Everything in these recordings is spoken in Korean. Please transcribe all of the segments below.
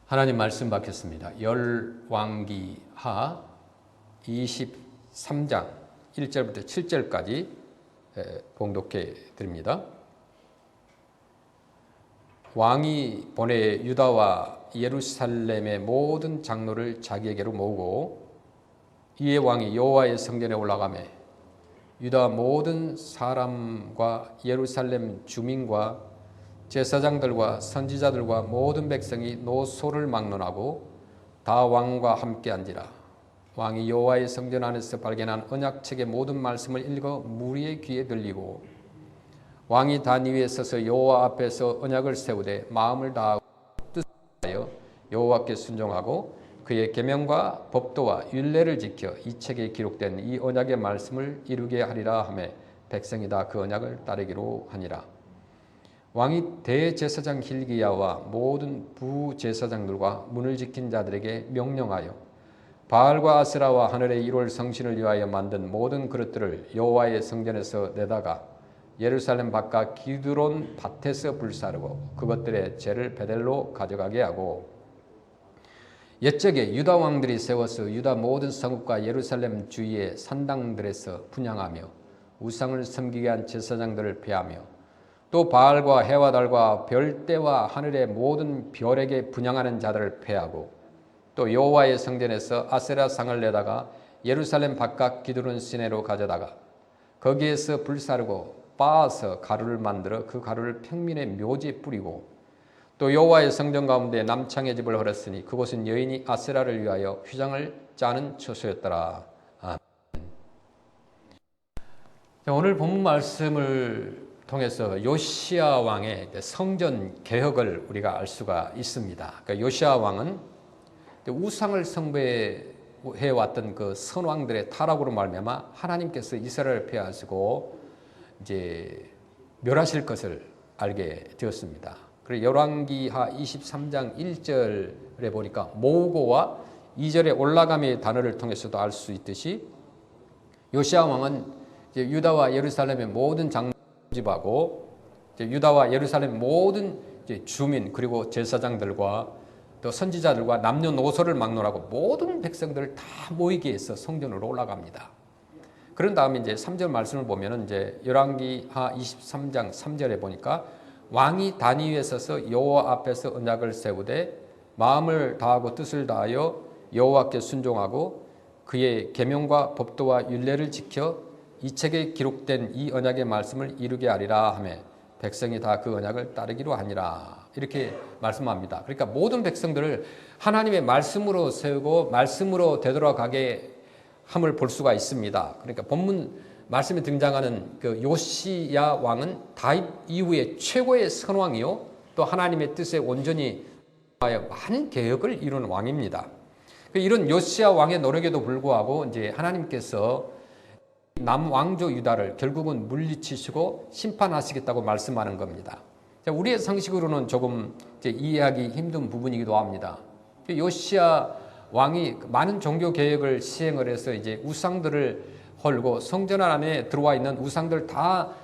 하나님 말씀 받겠습니다. 열왕기하 23장 1절부터 7절까지 봉독해 드립니다. 왕이 보내 유다와 예루살렘의 모든 장로를 자기에게로 모으고 이에 왕이 여호와의 성전에 올라가매 유다 모든 사람과 예루살렘 주민과 제사장들과 선지자들과 모든 백성이 노소를 막론하고 다 왕과 함께 앉으라. 왕이 여호와의 성전 안에서 발견한 언약책의 모든 말씀을 읽어 무리의 귀에 들리고 왕이 단 위에 서서 여호와 앞에서 언약을 세우되 마음을 다하고 뜻을 다하여 여호와께 순종하고 그의 계명과 법도와 율례를 지켜 이 책에 기록된 이 언약의 말씀을 이루게 하리라 하며 백성이 다 그 언약을 따르기로 하니라. 왕이 대제사장 hil기야와 모든 부제사장들과 문을 지킨 자들에게 명령하여 바알과 아세라와 하늘의 일월 성신을 위하여 만든 모든 그릇들을 여호와의 성전에서 내다가 예루살렘 바깥 기드론 밭에서 불사르고 그것들의 재를 베델로 가져가게 하고 옛적에 유다 왕들이 세워서 유다 모든 성읍과 예루살렘 주위의 산당들에서 분향하며 우상을 섬기게 한 제사장들을 폐하며 또 바알과 해와 달과 별대와 하늘의 모든 별에게 분향하는 자들을 폐하고 또 여호와의 성전에서 아세라 상을 내다가 예루살렘 바깥 기드론 시내로 가져다가 거기에서 불사르고 빻아서 가루를 만들어 그 가루를 평민의 묘지에 뿌리고 또 여호와의 성전 가운데 남창의 집을 헐었으니 그곳은 여인이 아세라를 위하여 휘장을 짜는 처소였더라. 아멘. 오늘 본문 말씀을 통해서 요시야 왕의 성전 개혁을 우리가 알 수가 있습니다. 그러니까 요시야 왕은 우상을 숭배해 왔던 그 선왕들의 타락으로 말미암아 하나님께서 이스라엘을 폐하시고 이제 멸하실 것을 알게 되었습니다. 그리고 열왕기하 23장 1절에 보니까 모으고와 2절에 올라감의 단어를 통해서도 알 수 있듯이 요시야 왕은 이제 유다와 예루살렘의 모든 집하고 유다와 예루살렘 모든 주민 그리고 제사장들과 또 선지자들과 남녀노소를 막론하고 모든 백성들을 다 모이게 해서 성전으로 올라갑니다. 그런 다음에 이제 3절 말씀을 보면은 이제 열왕기하 23장 3절에 보니까 왕이 단 위에 서서 여호와 앞에서 언약을 세우되 마음을 다하고 뜻을 다하여 여호와께 순종하고 그의 계명과 법도와 율례를 지켜 이 책에 기록된 이 언약의 말씀을 이루게 하리라 하며 백성이 다 그 언약을 따르기로 하니라. 이렇게 말씀합니다. 그러니까 모든 백성들을 하나님의 말씀으로 세우고 말씀으로 되돌아가게 함을 볼 수가 있습니다. 그러니까 본문 말씀에 등장하는 그 요시야 왕은 다윗 이후에 최고의 선왕이요 또 하나님의 뜻에 온전히 많은 개혁을 이룬 왕입니다. 이런 요시야 왕의 노력에도 불구하고 이제 하나님께서 남왕조 유다를 결국은 물리치시고 심판하시겠다고 말씀하는 겁니다. 우리의 상식으로는 조금 이해하기 힘든 부분이기도 합니다. 요시야 왕이 많은 종교 개혁을 시행을 해서 이제 우상들을 헐고 성전 안에 들어와 있는 우상들 다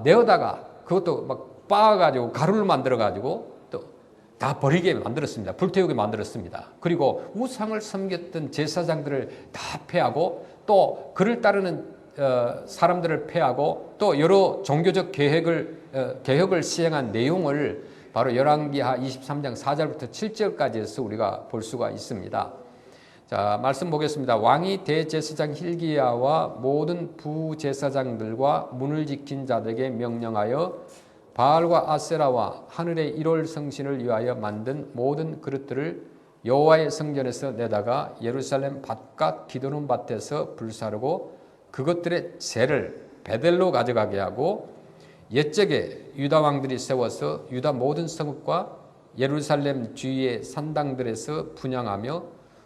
내어다가 그것도 막 빻아가지고 가루를 만들어가지고 또 다 버리게 만들었습니다. 불태우게 만들었습니다. 그리고 우상을 섬겼던 제사장들을 다 폐하고 또 그를 따르는 사람들을 폐하고 또 여러 종교적 개혁을 시행한 내용을 바로 열왕기하 23장 4절부터 7절까지 해서 우리가 볼 수가 있습니다. 자, 말씀 보겠습니다. 왕이 대제사장 hil기야와 모든 부제사장들과 문을 지킨 자들에게 명령하여 바알과 아세라와 하늘의 일월 성신을 위하여 만든 모든 그릇들을 여호와의 성전에서 내다가 예루살렘 바깥 기드론 밭에서 불사르고 그것들의 재를 베델로 가져가게 하고 옛적에 유다 왕들이 세워서 유다 모든 성읍과 예루살렘 주위의 산당들에서 분향하며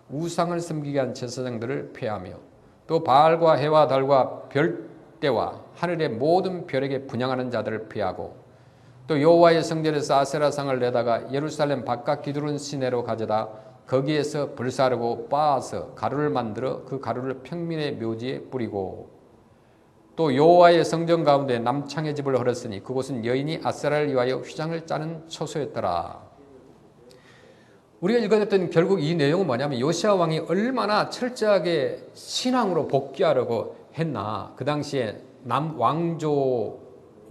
우상을 섬기게 한 제사장들을 폐하며 또 바알과 해와 달과 별대와 하늘의 모든 별에게 분향하는 자들을 폐하고 또 여호와의 성전에서 아세라상을 내다가 예루살렘 바깥 기드론 시내로 가져다 거기에서 불사르고 빻아서 가루를 만들어 그 가루를 평민의 묘지에 뿌리고 또 여호와의 성전 가운데 남창의 집을 헐었으니 그곳은 여인이 아세라를 위하여 휘장을 짜는 처소였더라. 우리가 읽어냈던 결국 이 내용은 뭐냐면 요시야 왕이 얼마나 철저하게 신앙으로 복귀하려고 했나. 그 당시에 남왕조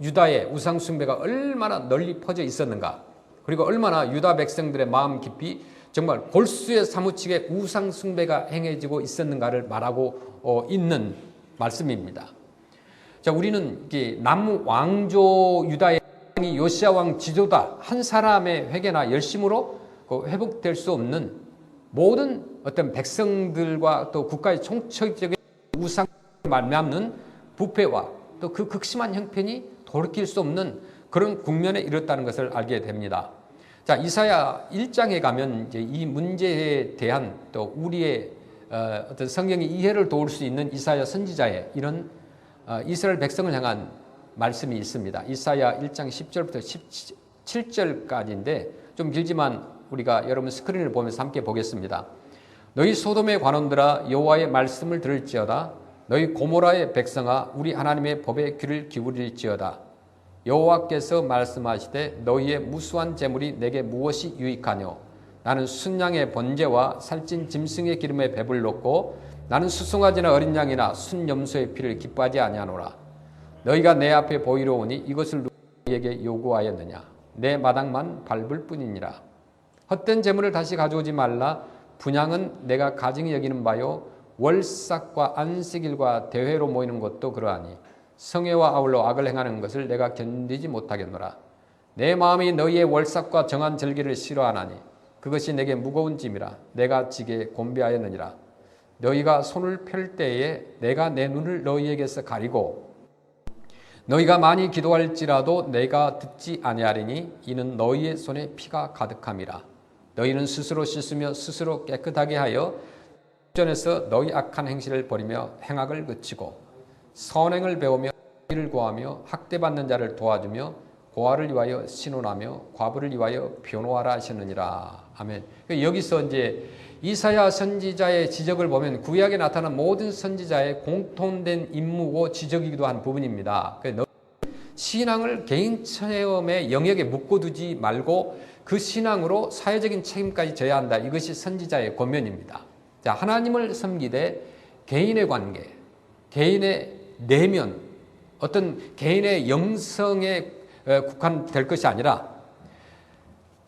유다의 우상 숭배가 얼마나 널리 퍼져 있었는가. 그리고 얼마나 유다 백성들의 마음 깊이 정말 골수에 사무치게 우상 숭배가 행해지고 있었는가를 말하고 있는 말씀입니다. 자, 우리는 남왕조 유다의 요시야 왕 지도자 한 사람의 회개나 열심으로 회복될 수 없는 모든 어떤 백성들과 또 국가의 총체적인 우상을 말미암는 부패와 또 그 극심한 형편이 돌이킬 수 없는 그런 국면에 이르렀다는 것을 알게 됩니다. 자, 이사야 1장에 가면 이제 이 문제에 대한 또 우리의 어떤 성경의 이해를 도울 수 있는 이사야 선지자의 이런 이스라엘 백성을 향한 말씀이 있습니다. 이사야 1장 10절부터 17절까지인데 좀 길지만 우리가 여러분 스크린을 보면서 함께 보겠습니다. 너희 소돔의 관원들아 여호와의 말씀을 들을지어다. 너희 고모라의 백성아 우리 하나님의 법에 귀를 기울일지어다. 여호와께서 말씀하시되 너희의 무수한 재물이 내게 무엇이 유익하뇨. 나는 순양의 번제와 살찐 짐승의 기름에 배불렀고 나는 수송아지나 어린 양이나 순염소의 피를 기뻐하지 아니하노라. 너희가 내 앞에 보이러 오니 이것을 누구에게 요구하였느냐. 내 마당만 밟을 뿐이니라. 헛된 재물을 다시 가져오지 말라. 분향은 내가 가증히 여기는 바요 월삭과 안식일과 대회로 모이는 것도 그러하니 성회와 아울러 악을 행하는 것을 내가 견디지 못하겠노라. 내 마음이 너희의 월삭과 정한 절기를 싫어하나니 그것이 내게 무거운 짐이라. 내가 지게 곤비하였느니라. 너희가 손을 펼 때에 내가 내 눈을 너희에게서 가리고 너희가 많이 기도할지라도 내가 듣지 아니하리니 이는 너희의 손에 피가 가득함이라. 너희는 스스로 씻으며 스스로 깨끗하게 하여 전에서 너희 악한 행실을 버리며 행악을 그치고 선행을 배우며 일을 구하며 학대받는 자를 도와주며 고아를 위하여 신원하며 과부를 위하여 변호하라 하셨느니라. 아멘. 여기서 이제 이사야 선지자의 지적을 보면 구약에 나타난 모든 선지자의 공통된 임무고 지적이기도 한 부분입니다. 신앙을 개인 체험의 영역에 묶어두지 말고 그 신앙으로 사회적인 책임까지 져야 한다. 이것이 선지자의 권면입니다. 자, 하나님을 섬기되 개인의 관계, 개인의 내면, 어떤 개인의 영성에 국한될 것이 아니라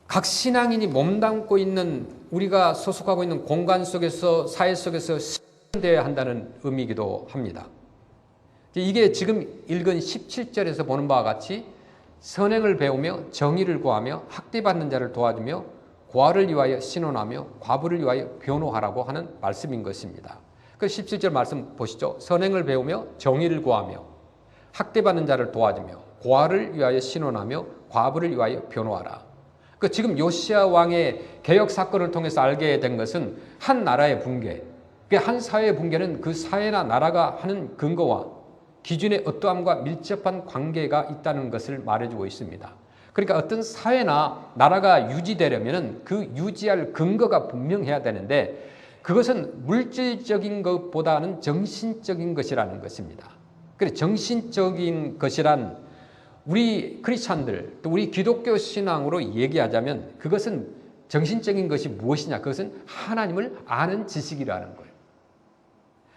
각 신앙인이 몸담고 있는 우리가 소속하고 있는 공간 속에서 사회 속에서 실현되어야 한다는 의미이기도 합니다. 이게 지금 읽은 17절에서 보는 바와 같이 선행을 배우며 정의를 구하며 학대받는 자를 도와주며 고아를 위하여 신원하며 과부를 위하여 변호하라고 하는 말씀인 것입니다. 그 17절 말씀 보시죠. 선행을 배우며 정의를 구하며 학대받는 자를 도와주며 고아를 위하여 신원하며 과부를 위하여 변호하라. 그 지금 요시야 왕의 개혁 사건을 통해서 알게 된 것은 한 나라의 붕괴, 한 사회의 붕괴는 그 사회나 나라가 하는 근거와 기준의 어떠함과 밀접한 관계가 있다는 것을 말해주고 있습니다. 그러니까 어떤 사회나 나라가 유지되려면 그 유지할 근거가 분명해야 되는데 그것은 물질적인 것보다는 정신적인 것이라는 것입니다. 그래서 정신적인 것이란 우리 크리스찬들 또 우리 기독교 신앙으로 얘기하자면 그것은 정신적인 것이 무엇이냐? 그것은 하나님을 아는 지식이라는 거예요.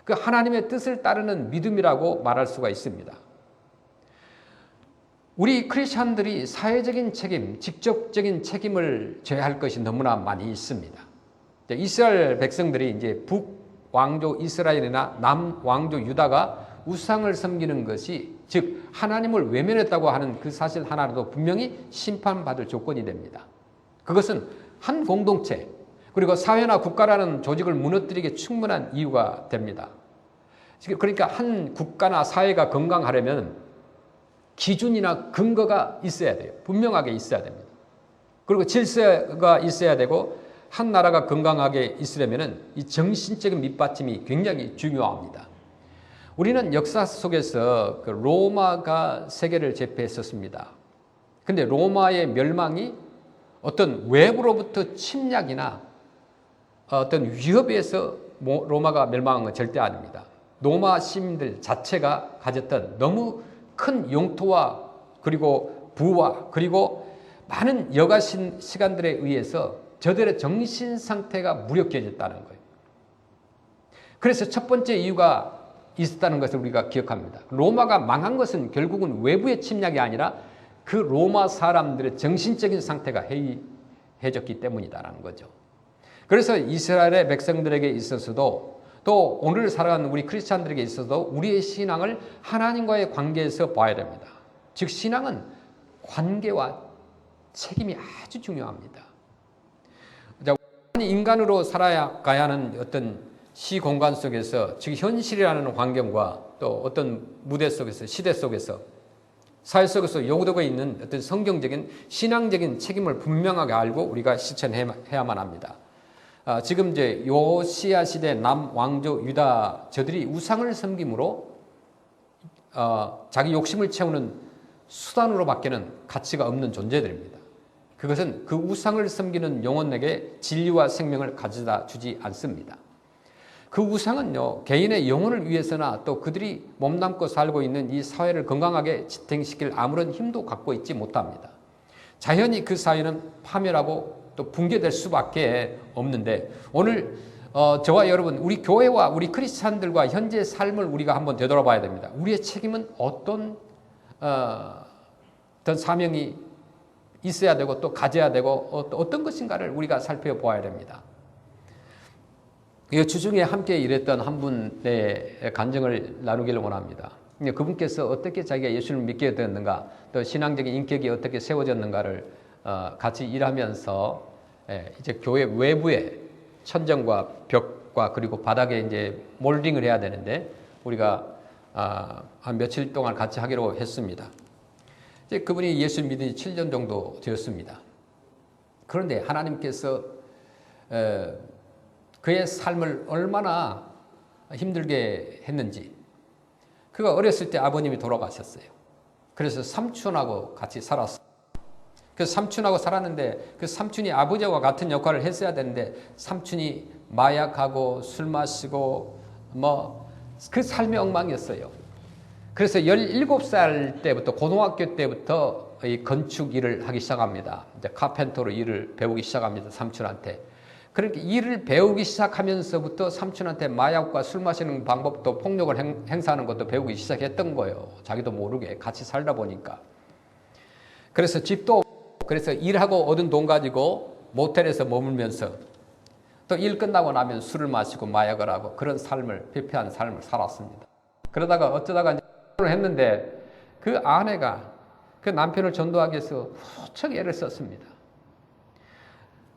그 하나님의 뜻을 따르는 믿음이라고 말할 수가 있습니다. 우리 크리스찬들이 사회적인 책임, 직접적인 책임을 져야 할 것이 너무나 많이 있습니다. 이스라엘 백성들이 이제 북왕조 이스라엘이나 남왕조 유다가 우상을 섬기는 것이 즉 하나님을 외면했다고 하는 그 사실 하나라도 분명히 심판받을 조건이 됩니다. 그것은 한 공동체 그리고 사회나 국가라는 조직을 무너뜨리기에 충분한 이유가 됩니다. 그러니까 한 국가나 사회가 건강하려면 기준이나 근거가 있어야 돼요. 분명하게 있어야 됩니다. 그리고 질서가 있어야 되고 한 나라가 건강하게 있으려면 이 정신적인 밑받침이 굉장히 중요합니다. 우리는 역사 속에서 그 로마가 세계를 제패했었습니다. 근데 로마의 멸망이 어떤 외부로부터 침략이나 어떤 위협에 의해서 로마가 멸망한 건 절대 아닙니다. 로마 시민들 자체가 가졌던 너무 큰 영토와 그리고 부와 그리고 많은 여가 시간들에 의해서 저들의 정신 상태가 무력해졌다는 거예요. 그래서 첫 번째 이유가 있었다는 것을 우리가 기억합니다. 로마가 망한 것은 결국은 외부의 침략이 아니라 그 로마 사람들의 정신적인 상태가 해이해졌기 때문이다라는 거죠. 그래서 이스라엘의 백성들에게 있어서도 또 오늘 살아가는 우리 크리스찬들에게 있어서도 우리의 신앙을 하나님과의 관계에서 봐야 됩니다. 즉 신앙은 관계와 책임이 아주 중요합니다. 인간으로 살아가야 하는 어떤 시공간 속에서 즉 현실이라는 환경과 또 어떤 무대 속에서 시대 속에서 사회 속에서 요구되고 있는 어떤 성경적인 신앙적인 책임을 분명하게 알고 우리가 실천해야만 합니다. 지금 이제 요시야 시대 남왕조 유다 저들이 우상을 섬김으로 자기 욕심을 채우는 수단으로밖에는 가치가 없는 존재들입니다. 그것은 그 우상을 섬기는 영혼에게 진리와 생명을 가져다 주지 않습니다. 그 우상은요, 개인의 영혼을 위해서나 또 그들이 몸담고 살고 있는 이 사회를 건강하게 지탱시킬 아무런 힘도 갖고 있지 못합니다. 자연히 그 사회는 파멸하고 또 붕괴될 수밖에 없는데 오늘 저와 여러분, 우리 교회와 우리 크리스찬들과 현재의 삶을 우리가 한번 되돌아봐야 됩니다. 우리의 책임은 어떤 사명이 있어야 되고 또 가져야 되고 어떤 것인가를 우리가 살펴보아야 됩니다. 이 주중에 함께 일했던 한 분의 간증을 나누기를 원합니다. 그분께서 어떻게 자기가 예수를 믿게 되었는가, 또 신앙적인 인격이 어떻게 세워졌는가를 같이 일하면서 이제 교회 외부에 천정과 벽과 그리고 바닥에 이제 몰딩을 해야 되는데 우리가 한 며칠 동안 같이 하기로 했습니다. 이제 그분이 예수 믿은 지 7년 정도 되었습니다. 그런데 하나님께서 그의 삶을 얼마나 힘들게 했는지, 그가 어렸을 때 아버님이 돌아가셨어요. 그래서 삼촌하고 같이 살았어요. 그 삼촌하고 살았는데 그 삼촌이 아버지와 같은 역할을 했어야 되는데 삼촌이 마약하고 술 마시고 그 삶의 엉망이었어요. 그래서 17살 때부터 고등학교 때부터 이 건축 일을 하기 시작합니다. 이제 카펜터로 일을 배우기 시작합니다. 삼촌한테. 그렇게 일을 배우기 시작하면서부터 삼촌한테 마약과 술 마시는 방법도 폭력을 행사하는 것도 배우기 시작했던 거예요. 자기도 모르게 같이 살다 보니까. 그래서 집도 그래서 일하고 얻은 돈 가지고 모텔에서 머물면서 또 일 끝나고 나면 술을 마시고 마약을 하고 그런 삶을 피폐한 삶을 살았습니다. 그러다가 어쩌다가 결혼을 했는데 그 아내가 그 남편을 전도하기 위해서 무척 애를 썼습니다.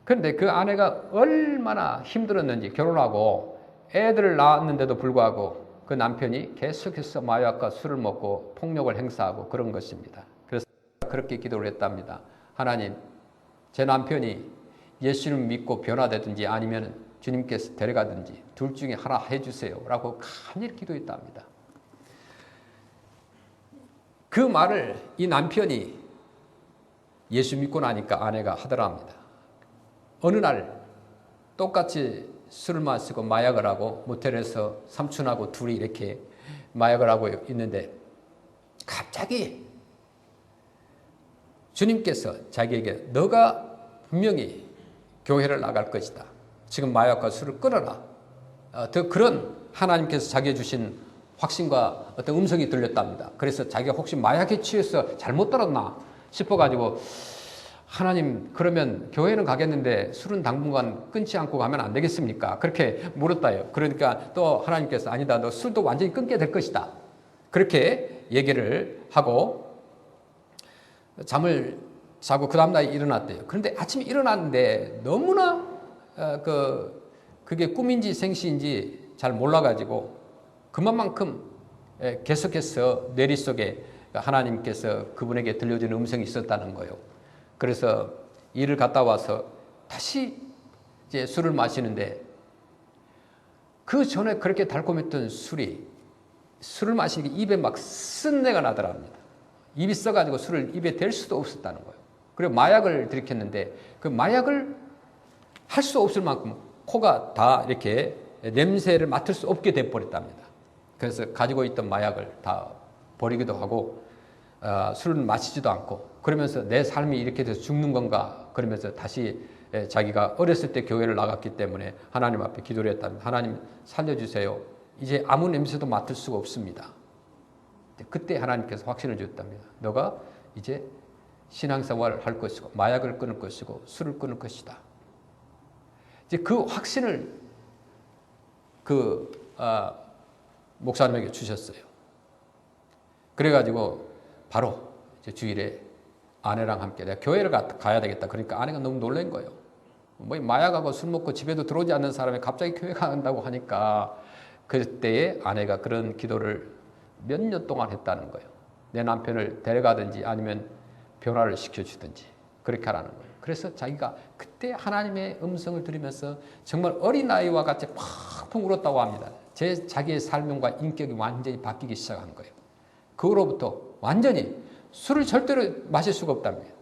그런데 그 아내가 얼마나 힘들었는지 결혼하고 애들을 낳았는데도 불구하고 그 남편이 계속해서 마약과 술을 먹고 폭력을 행사하고 그런 것입니다. 그래서 그렇게 기도를 했답니다. 하나님, 제 남편이 예수를 믿고 변화되든지 아니면 주님께서 데려가든지 둘 중에 하나 해주세요 라고 간절히 기도했답니다. 그 말을 이 남편이 예수 믿고 나니까 아내가 하더랍니다. 어느 날 똑같이 술을 마시고 마약을 하고 모텔에서 삼촌하고 둘이 이렇게 마약을 하고 있는데 갑자기 주님께서 자기에게 너가 분명히 교회를 나갈 것이다. 지금 마약과 술을 끊어라. 더 그런 하나님께서 자기에 주신 확신과 어떤 음성이 들렸답니다. 그래서 자기가 혹시 마약에 취해서 잘못 들었나 싶어가지고 하나님, 그러면 교회는 가겠는데 술은 당분간 끊지 않고 가면 안 되겠습니까? 그렇게 물었다요. 그러니까 또 하나님께서 아니다, 너 술도 완전히 끊게 될 것이다. 그렇게 얘기를 하고 잠을 자고 그 다음날 일어났대요. 그런데 아침에 일어났는데 너무나 그게 꿈인지 생시인지 잘 몰라가지고 그만큼 계속해서 뇌리 속에 하나님께서 그분에게 들려주는 음성이 있었다는 거예요. 그래서 일을 갔다 와서 다시 이제 술을 마시는데 그 전에 그렇게 달콤했던 술을 마시니까 입에 막 쓴내가 나더랍니다. 입이 써가지고 술을 입에 댈 수도 없었다는 거예요. 그리고 마약을 들이켰는데 그 마약을 할 수 없을 만큼 코가 다 이렇게 냄새를 맡을 수 없게 돼버렸답니다. 그래서 가지고 있던 마약을 다 버리기도 하고 술을 마시지도 않고 그러면서 내 삶이 이렇게 돼서 죽는 건가 그러면서 다시 자기가 어렸을 때 교회를 나갔기 때문에 하나님 앞에 기도를 했다면 하나님 살려주세요. 이제 아무 냄새도 맡을 수가 없습니다. 그때 하나님께서 확신을 주었답니다. 너가 이제 신앙생활을 할 것이고 마약을 끊을 것이고 술을 끊을 것이다. 이제 그 확신을 목사님에게 주셨어요. 그래가지고 바로 이제 주일에 아내랑 함께 내가 교회를 가야 되겠다. 그러니까 아내가 너무 놀란 거예요. 뭐 마약하고 술 먹고 집에도 들어오지 않는 사람이 갑자기 교회 간다고 하니까 그때에 아내가 그런 기도를 몇 년 동안 했다는 거예요. 내 남편을 데려가든지 아니면 변화를 시켜주든지 그렇게 하라는 거예요. 그래서 자기가 그때 하나님의 음성을 들으면서 정말 어린아이와 같이 팍 울었다고 합니다. 자기의 삶과 인격이 완전히 바뀌기 시작한 거예요. 그로부터 완전히 술을 절대로 마실 수가 없답니다.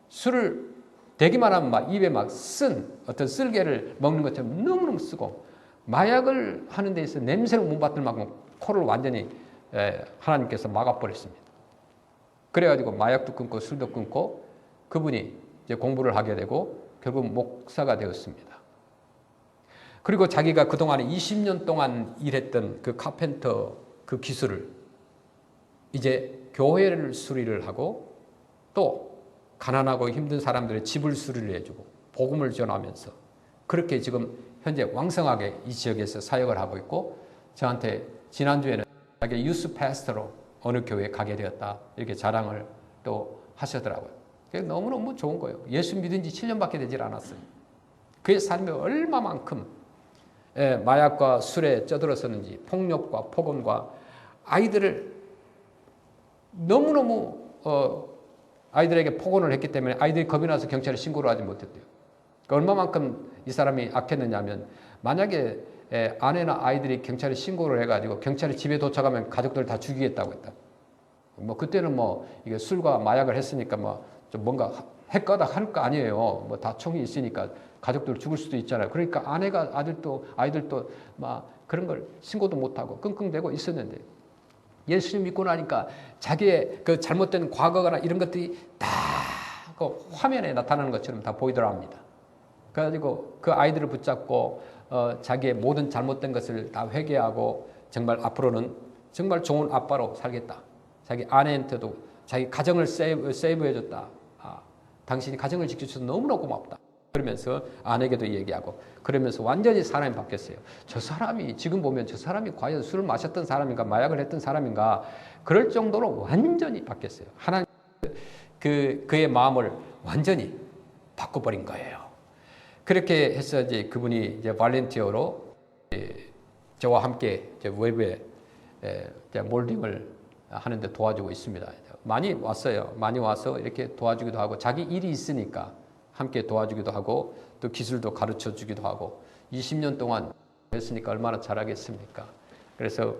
술을 대기만 하면 막 입에 막 어떤 쓸개를 먹는 것처럼 너무너무 쓰고 마약을 하는 데 있어서 냄새를 못 맡을 만큼 코를 완전히 하나님께서 막아버렸습니다. 그래가지고 마약도 끊고 술도 끊고 그분이 이제 공부를 하게 되고 결국 목사가 되었습니다. 그리고 자기가 그동안에 20년 동안 일했던 그 카펜터 그 기술을 이제 교회를 수리를 하고 또 가난하고 힘든 사람들의 집을 수리를 해주고 복음을 전하면서 그렇게 지금 현재 왕성하게 이 지역에서 사역을 하고 있고 저한테 지난주에는 자기 유스 패스터로 어느 교회에 가게 되었다 이렇게 자랑을 또 하시더라고요. 너무너무 좋은 거예요. 예수 믿은 지 7년밖에 되질 않았어요. 그의 삶이 얼마만큼 마약과 술에 쩌들었었는지 폭력과 폭언과 아이들을 너무너무 아이들에게 폭언을 했기 때문에 아이들이 겁이 나서 경찰에 신고를 하지 못했대요. 그러니까 얼마만큼 이 사람이 악했느냐면 만약에 아내나 아이들이 경찰에 신고를 해가지고 경찰이 집에 도착하면 가족들 다 죽이겠다고 했다. 뭐 그때는 뭐 이게 술과 마약을 했으니까 뭐 좀 뭔가 핵가닥 할 거 아니에요. 뭐 다 총이 있으니까 가족들 죽을 수도 있잖아요. 그러니까 아내가 아이들도 막 그런 걸 신고도 못하고 끙끙대고 있었는데 예수님 믿고 나니까 자기의 그 잘못된 과거나 이런 것들이 다 그 화면에 나타나는 것처럼 다 보이더라 합니다. 그래가지고 그 아이들을 붙잡고 자기의 모든 잘못된 것을 다 회개하고 정말 앞으로는 정말 좋은 아빠로 살겠다. 자기 아내한테도 자기 가정을 세이브해줬다. 당신이 가정을 지켜줘서 너무나 고맙다. 그러면서 아내에게도 얘기하고 그러면서 완전히 사람이 바뀌었어요. 저 사람이 지금 보면 저 사람이 과연 술을 마셨던 사람인가 마약을 했던 사람인가 그럴 정도로 완전히 바뀌었어요. 하나님 그의 마음을 완전히 바꿔버린 거예요. 그렇게 해서 이제 그분이 이제 발렌티어로 저와 함께 이제 외부에 이제 몰딩을 하는데 도와주고 있습니다. 많이 왔어요. 많이 와서 이렇게 도와주기도 하고 자기 일이 있으니까 함께 도와주기도 하고 또 기술도 가르쳐 주기도 하고 20년 동안 했으니까 얼마나 잘하겠습니까? 그래서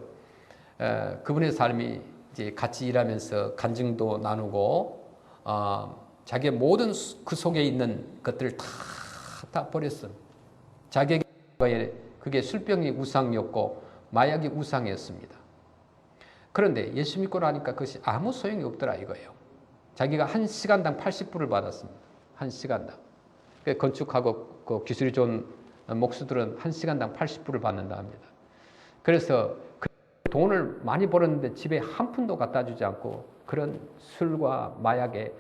그분의 삶이 이제 같이 일하면서 간증도 나누고 자기의 모든 그 속에 있는 것들을 다 버렸어. 자기에게 그게 술병이 우상이었고 마약이 우상이었습니다. 그런데 예수 믿고 나니까 그것이 아무 소용이 없더라 이거예요. 자기가 1시간당 80불을 받았습니다. 1시간당. 건축하고 그 기술이 좋은 목수들은 1시간당 80불을 받는다 합니다. 그래서 돈을 많이 벌었는데 집에 한 푼도 갖다 주지 않고 그런 술과 마약에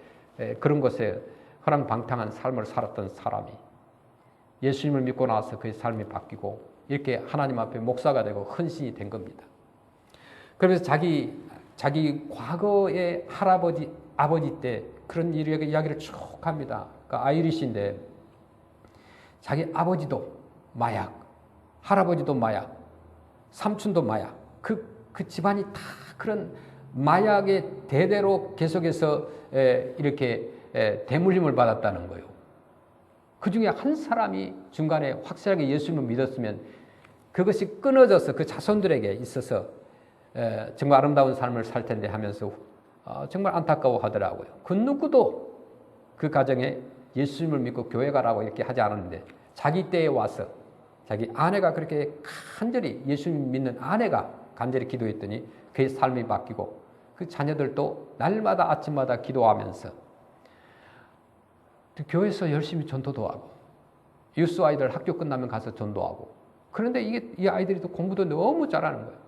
그런 것에 허랑방탕한 삶을 살았던 사람이 예수님을 믿고 나서 그의 삶이 바뀌고 이렇게 하나님 앞에 목사가 되고 헌신이 된 겁니다. 그래서 자기 과거의 할아버지, 아버지 때 그런 이야기를 쭉 합니다. 그러니까 아이리시인데 자기 아버지도 마약, 할아버지도 마약, 삼촌도 마약. 그 집안이 다 그런 마약의 대대로 계속해서 이렇게 대물림을 받았다는 거예요. 그 중에 한 사람이 중간에 확실하게 예수님을 믿었으면 그것이 끊어져서 그 자손들에게 있어서 정말 아름다운 삶을 살 텐데 하면서 정말 안타까워 하더라고요. 그 누구도 그 가정에 예수님을 믿고 교회 가라고 이렇게 하지 않았는데 자기 때에 와서 자기 아내가 그렇게 간절히 예수님 믿는 아내가 간절히 기도했더니 그의 삶이 바뀌고 그 자녀들도 날마다 아침마다 기도하면서 교회에서 열심히 전도도 하고 유스 아이들 학교 끝나면 가서 전도하고 그런데 이 아이들이 또 공부도 너무 잘하는 거예요.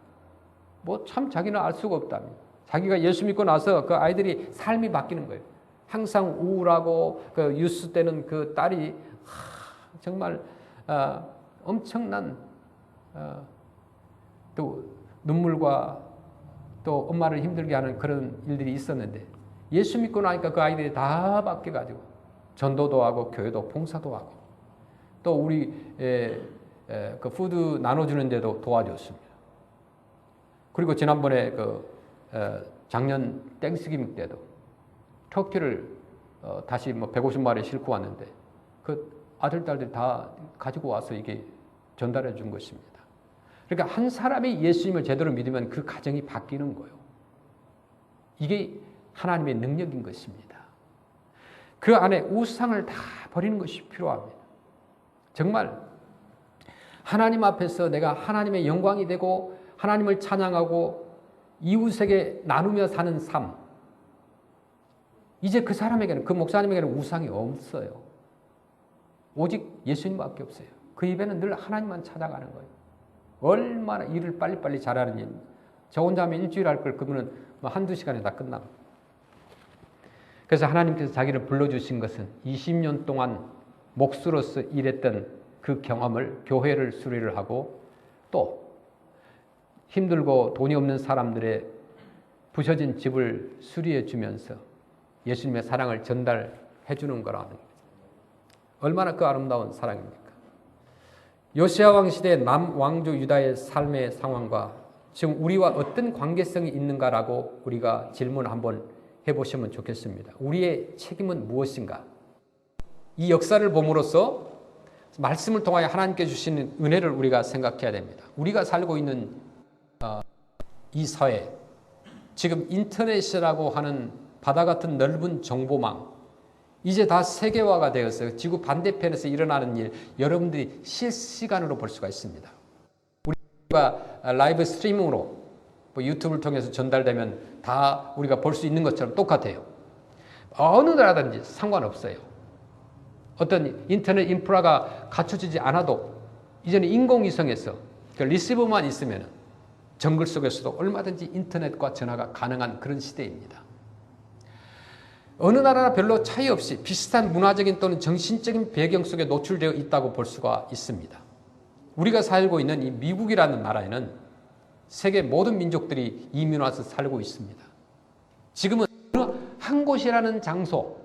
뭐 참 자기는 알 수가 없다며. 자기가 예수 믿고 나서 그 아이들이 삶이 바뀌는 거예요. 항상 우울하고 그 유스 때는 그 딸이 정말 엄청난 또 눈물과 또 엄마를 힘들게 하는 그런 일들이 있었는데 예수 믿고 나니까 그 아이들이 다 바뀌어가지고 전도도 하고 교회도 봉사도 하고 또 우리 그 푸드 나눠주는 데도 도와줬습니다. 그리고 지난번에 작년 땡스기빙 때도 터키를 다시 150마리 싣고 왔는데 그 아들, 딸들이 다 가지고 와서 이게 전달해 준 것입니다. 그러니까 한 사람이 예수님을 제대로 믿으면 그 가정이 바뀌는 거예요. 이게 하나님의 능력인 것입니다. 그 안에 우상을 다 버리는 것이 필요합니다. 정말 하나님 앞에서 내가 하나님의 영광이 되고 하나님을 찬양하고 이웃에게 나누며 사는 삶. 이제 그 사람에게는, 그 목사님에게는 우상이 없어요. 오직 예수님밖에 없어요. 그 입에는 늘 하나님만 찾아가는 거예요. 얼마나 일을 빨리빨리 잘하는 일. 저 혼자 하면 일주일 할 걸 그분은 한두 시간에 다 끝나고. 그래서 하나님께서 자기를 불러주신 것은 20년 동안 목수로서 일했던 그 경험을 교회를 수리를 하고 또 힘들고 돈이 없는 사람들의 부셔진 집을 수리해 주면서 예수님의 사랑을 전달해 주는 거라는 거죠. 얼마나 그 아름다운 사랑입니까? 요시야 왕 시대 남왕조 유다의 삶의 상황과 지금 우리와 어떤 관계성이 있는가라고 우리가 질문 한번 해보시면 좋겠습니다. 우리의 책임은 무엇인가? 이 역사를 봄으로써 말씀을 통하여 하나님께 주시는 은혜를 우리가 생각해야 됩니다. 우리가 살고 있는 이 사회, 지금 인터넷이라고 하는 바다 같은 넓은 정보망, 이제 다 세계화가 되어서 지구 반대편에서 일어나는 일, 여러분들이 실시간으로 볼 수가 있습니다. 우리가 라이브 스트리밍으로 유튜브를 통해서 전달되면 다 우리가 볼 수 있는 것처럼 똑같아요. 어느 나라든지 상관없어요. 어떤 인터넷 인프라가 갖춰지지 않아도 이제는 인공위성에서 그 리시버만 있으면 정글 속에서도 얼마든지 인터넷과 전화가 가능한 그런 시대입니다. 어느 나라나 별로 차이 없이 비슷한 문화적인 또는 정신적인 배경 속에 노출되어 있다고 볼 수가 있습니다. 우리가 살고 있는 이 미국이라는 나라에는 세계 모든 민족들이 이민 와서 살고 있습니다. 지금은 한 곳이라는 장소,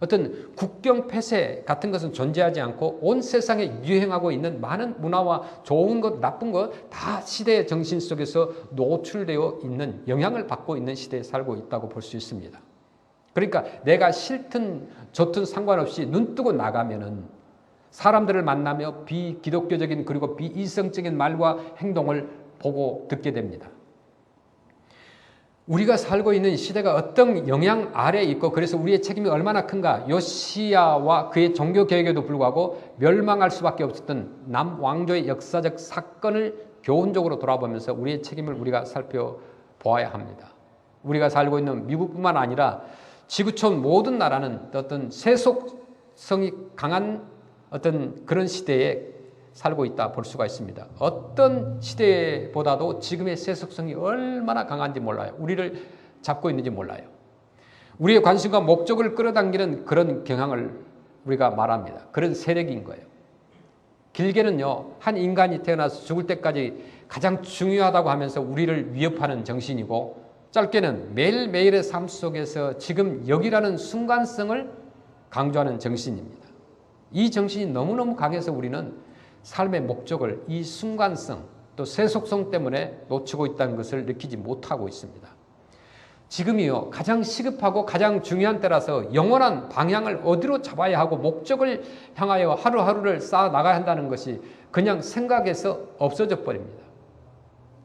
어떤 국경 폐쇄 같은 것은 존재하지 않고 온 세상에 유행하고 있는 많은 문화와 좋은 것, 나쁜 것 다 시대의 정신 속에서 노출되어 있는, 영향을 받고 있는 시대에 살고 있다고 볼 수 있습니다. 그러니까 내가 싫든 좋든 상관없이 눈 뜨고 나가면은 사람들을 만나며 비기독교적인 그리고 비이성적인 말과 행동을 보고 듣게 됩니다. 우리가 살고 있는 시대가 어떤 영향 아래에 있고 그래서 우리의 책임이 얼마나 큰가. 요시야와 그의 종교개혁에도 불구하고 멸망할 수밖에 없었던 남왕조의 역사적 사건을 교훈적으로 돌아보면서 우리의 책임을 우리가 살펴보아야 합니다. 우리가 살고 있는 미국뿐만 아니라 지구촌 모든 나라는 어떤 세속성이 강한 어떤 그런 시대에 살고 있다 볼 수가 있습니다. 어떤 시대보다도 지금의 세속성이 얼마나 강한지 몰라요. 우리를 잡고 있는지 몰라요. 우리의 관심과 목적을 끌어당기는 그런 경향을 우리가 말합니다. 그런 세력인 거예요. 길게는요, 한 인간이 태어나서 죽을 때까지 가장 중요하다고 하면서 우리를 위협하는 정신이고, 짧게는 매일매일의 삶 속에서 지금 여기라는 순간성을 강조하는 정신입니다. 이 정신이 너무너무 강해서 우리는 삶의 목적을 이 순간성 또 세속성 때문에 놓치고 있다는 것을 느끼지 못하고 있습니다. 지금이요, 가장 시급하고 가장 중요한 때라서 영원한 방향을 어디로 잡아야 하고 목적을 향하여 하루하루를 쌓아 나가야 한다는 것이 그냥 생각에서 없어져 버립니다.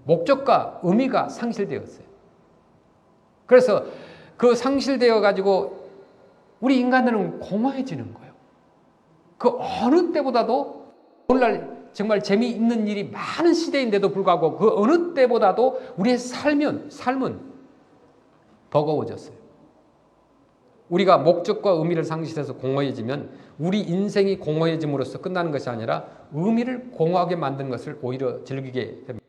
목적과 의미가 상실되었어요. 그래서 그 상실되어 가지고 우리 인간들은 공허해지는 거예요. 그 어느 때보다도 오늘날 정말 재미있는 일이 많은 시대인데도 불구하고 그 어느 때보다도 우리의 삶은 버거워졌어요. 우리가 목적과 의미를 상실해서 공허해지면 우리 인생이 공허해짐으로써 끝나는 것이 아니라 의미를 공허하게 만드는 것을 오히려 즐기게 됩니다.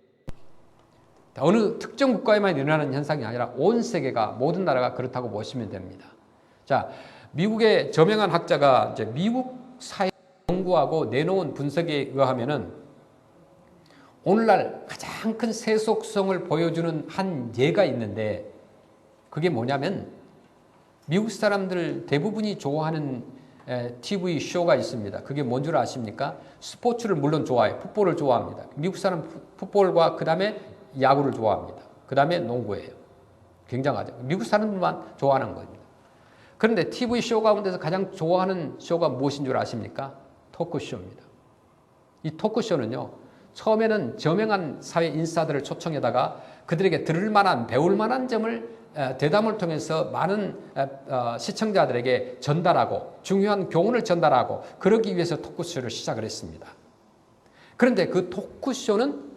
어느 특정 국가에만 일어나는 현상이 아니라 온 세계가, 모든 나라가 그렇다고 보시면 됩니다. 자, 미국의 저명한 학자가 이제 미국 사회 연구하고 내놓은 분석에 의하면은 오늘날 가장 큰 세속성을 보여주는 한 예가 있는데, 그게 뭐냐면 미국 사람들 대부분이 좋아하는 TV 쇼가 있습니다. 그게 뭔 줄 아십니까? 스포츠를 물론 좋아해요. 풋볼을 좋아합니다. 미국 사람 풋볼과 그 다음에 야구를 좋아합니다. 그 다음에 농구예요. 굉장하죠. 미국 사람들만 좋아하는 겁니다. 그런데 TV 쇼 가운데서 가장 좋아하는 쇼가 무엇인 줄 아십니까? 토크쇼입니다. 이 토크쇼는요, 처음에는 저명한 사회 인사들을 초청해다가 그들에게 들을 만한, 배울 만한 점을 대담을 통해서 많은 시청자들에게 전달하고 중요한 교훈을 전달하고, 그러기 위해서 토크쇼를 시작을 했습니다. 그런데 그 토크쇼는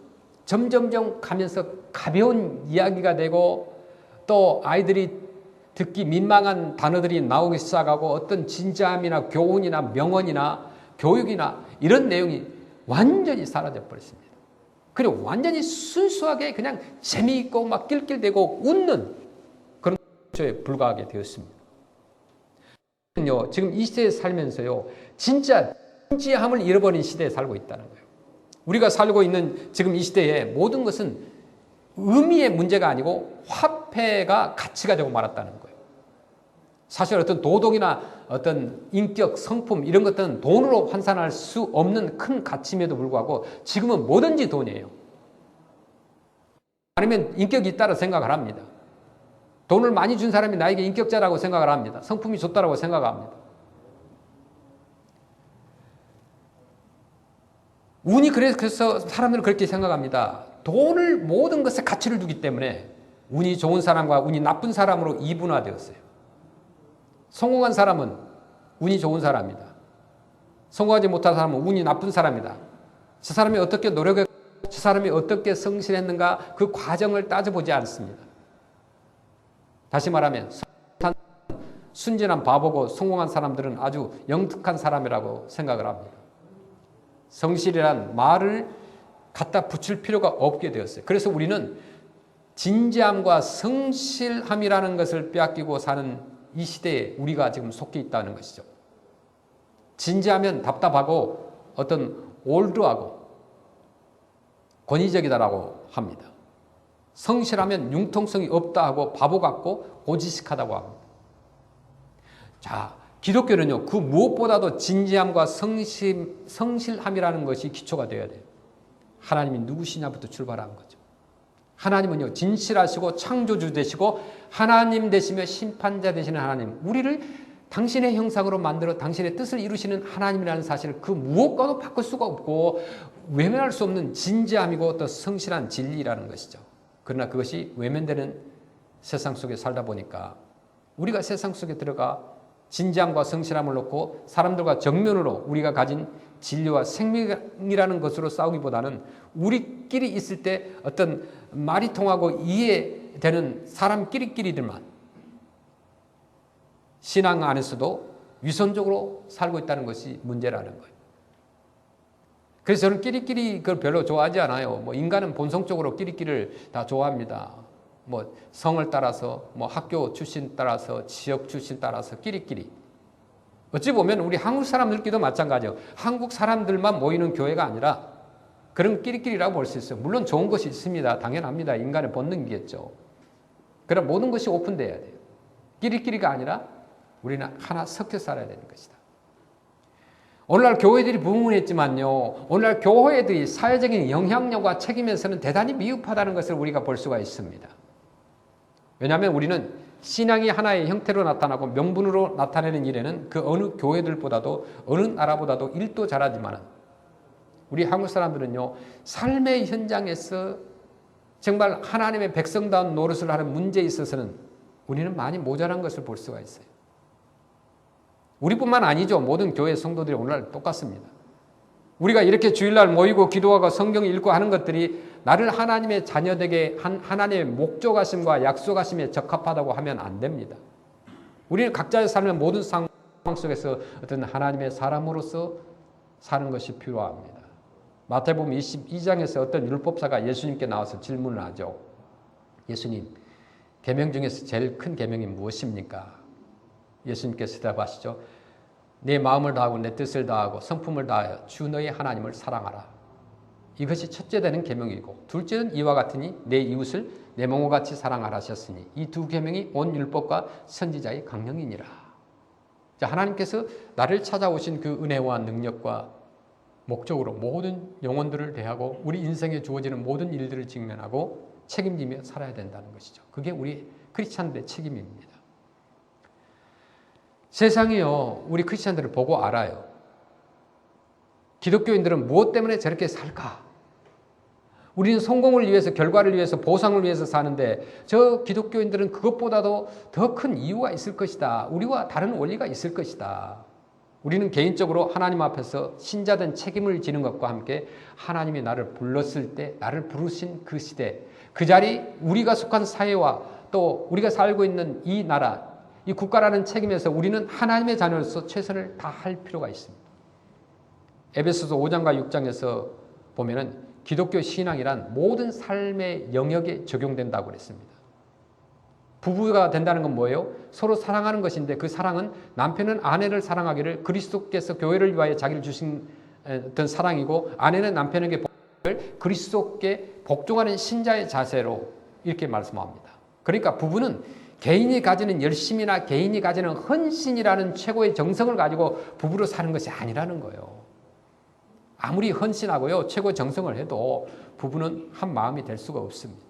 점점점 가면서 가벼운 이야기가 되고, 또 아이들이 듣기 민망한 단어들이 나오기 시작하고, 어떤 진지함이나 교훈이나 명언이나 교육이나 이런 내용이 완전히 사라져 버렸습니다. 그리고 완전히 순수하게 그냥 재미있고 막 낄낄대고 웃는 그런 쇼에 불과하게 되었습니다. 지금 이 시대에 살면서요, 진짜 진지함을 잃어버린 시대에 살고 있다는 거예요. 우리가 살고 있는 지금 이 시대에 모든 것은 의미의 문제가 아니고 화폐가 가치가 되고 말았다는 거예요. 사실 어떤 도덕이나 어떤 인격, 성품 이런 것들은 돈으로 환산할 수 없는 큰 가치임에도 불구하고 지금은 뭐든지 돈이에요. 아니면 인격이 있다고 생각을 합니다. 돈을 많이 준 사람이 나에게 인격자라고 생각을 합니다. 성품이 좋다고 생각합니다. 운이 그래서 사람들은 그렇게 생각합니다. 돈을 모든 것에 가치를 두기 때문에 운이 좋은 사람과 운이 나쁜 사람으로 이분화되었어요. 성공한 사람은 운이 좋은 사람이다. 성공하지 못한 사람은 운이 나쁜 사람이다. 저 사람이 어떻게 노력했고 저 사람이 어떻게 성실했는가 그 과정을 따져보지 않습니다. 다시 말하면 순진한 바보고 성공한 사람들은 아주 영특한 사람이라고 생각을 합니다. 성실이란 말을 갖다 붙일 필요가 없게 되었어요. 그래서 우리는 진지함과 성실함이라는 것을 빼앗기고 사는 이 시대에 우리가 지금 속해 있다는 것이죠. 진지하면 답답하고 어떤 올드하고 권위적이다라고 합니다. 성실하면 융통성이 없다 하고 바보 같고 고지식하다고 합니다. 자, 기독교는요, 그 무엇보다도 진지함과 성실함이라는 것이 기초가 되어야 돼요. 하나님이 누구시냐부터 출발하는 거죠. 하나님은요, 진실하시고 창조주 되시고 하나님 되시며 심판자 되시는 하나님, 우리를 당신의 형상으로 만들어 당신의 뜻을 이루시는 하나님이라는 사실을 그 무엇과도 바꿀 수가 없고 외면할 수 없는 진지함이고 또 성실한 진리라는 것이죠. 그러나 그것이 외면되는 세상 속에 살다 보니까 우리가 세상 속에 들어가 진지함과 성실함을 놓고 사람들과 정면으로 우리가 가진 진리와 생명이라는 것으로 싸우기보다는 우리끼리 있을 때 어떤 말이 통하고 이해되는 사람끼리들만 신앙 안에서도 위선적으로 살고 있다는 것이 문제라는 거예요. 그래서 저는 끼리끼리 그걸 별로 좋아하지 않아요. 뭐 인간은 본성적으로 끼리끼리를 다 좋아합니다. 뭐 성을 따라서, 뭐 학교 출신 따라서, 지역 출신 따라서 끼리끼리. 어찌 보면 우리 한국 사람들끼리도 마찬가지예요. 한국 사람들만 모이는 교회가 아니라 그런 끼리끼리라고 볼 수 있어요. 물론 좋은 것이 있습니다. 당연합니다. 인간의 본능이겠죠. 그럼 모든 것이 오픈돼야 돼요. 끼리끼리가 아니라 우리는 하나 섞여 살아야 되는 것이다. 오늘날 교회들이 부흥했지만요, 오늘날 교회들이 사회적인 영향력과 책임에서는 대단히 미흡하다는 것을 우리가 볼 수가 있습니다. 왜냐하면 우리는 신앙이 하나의 형태로 나타나고 명분으로 나타내는 일에는 그 어느 교회들보다도 어느 나라보다도 일도 잘하지만 우리 한국 사람들은요, 삶의 현장에서 정말 하나님의 백성다운 노릇을 하는 문제에 있어서는 우리는 많이 모자란 것을 볼 수가 있어요. 우리뿐만 아니죠. 모든 교회 성도들이 오늘날 똑같습니다. 우리가 이렇게 주일날 모이고 기도하고 성경 읽고 하는 것들이 나를 하나님의 자녀되게 한 하나님의 목적하심과 약속하심에 적합하다고 하면 안 됩니다. 우리는 각자의 삶의 모든 상황 속에서 어떤 하나님의 사람으로서 사는 것이 필요합니다. 마태복음 22장에서 어떤 율법사가 예수님께 나와서 질문을 하죠. 예수님, 계명 중에서 제일 큰 계명이 무엇입니까? 예수님께서 대답하시죠. 내 마음을 다하고 내 뜻을 다하고 성품을 다하여 주 너의 하나님을 사랑하라. 이것이 첫째 되는 계명이고 둘째는 이와 같으니 내 이웃을 내 몸과 같이 사랑하라 하셨으니 이 두 계명이 온 율법과 선지자의 강령이니라. 하나님께서 나를 찾아오신 그 은혜와 능력과 목적으로 모든 영혼들을 대하고 우리 인생에 주어지는 모든 일들을 직면하고 책임지며 살아야 된다는 것이죠. 그게 우리 크리스찬들의 책임입니다. 세상이요, 우리 크리스찬들을 보고 알아요. 기독교인들은 무엇 때문에 저렇게 살까? 우리는 성공을 위해서, 결과를 위해서, 보상을 위해서 사는데 저 기독교인들은 그것보다도 더 큰 이유가 있을 것이다. 우리와 다른 원리가 있을 것이다. 우리는 개인적으로 하나님 앞에서 신자된 책임을 지는 것과 함께 하나님이 나를 불렀을 때, 나를 부르신 그 시대, 그 자리, 우리가 속한 사회와 또 우리가 살고 있는 이 나라, 이 국가라는 책임에서 우리는 하나님의 자녀로서 최선을 다할 필요가 있습니다. 에베소서 5장과 6장에서 보면은 기독교 신앙이란 모든 삶의 영역에 적용된다고 그랬습니다. 부부가 된다는 건 뭐예요? 서로 사랑하는 것인데 그 사랑은 남편은 아내를 사랑하기를 그리스도께서 교회를 위하여 자기를 주신 어떤 사랑이고 아내는 남편에게 그리스도께 복종하는 신자의 자세로 이렇게 말씀합니다. 그러니까 부부는 개인이 가지는 열심이나 개인이 가지는 헌신이라는 최고의 정성을 가지고 부부로 사는 것이 아니라는 거예요. 아무리 헌신하고요, 최고의 정성을 해도 부부는 한 마음이 될 수가 없습니다.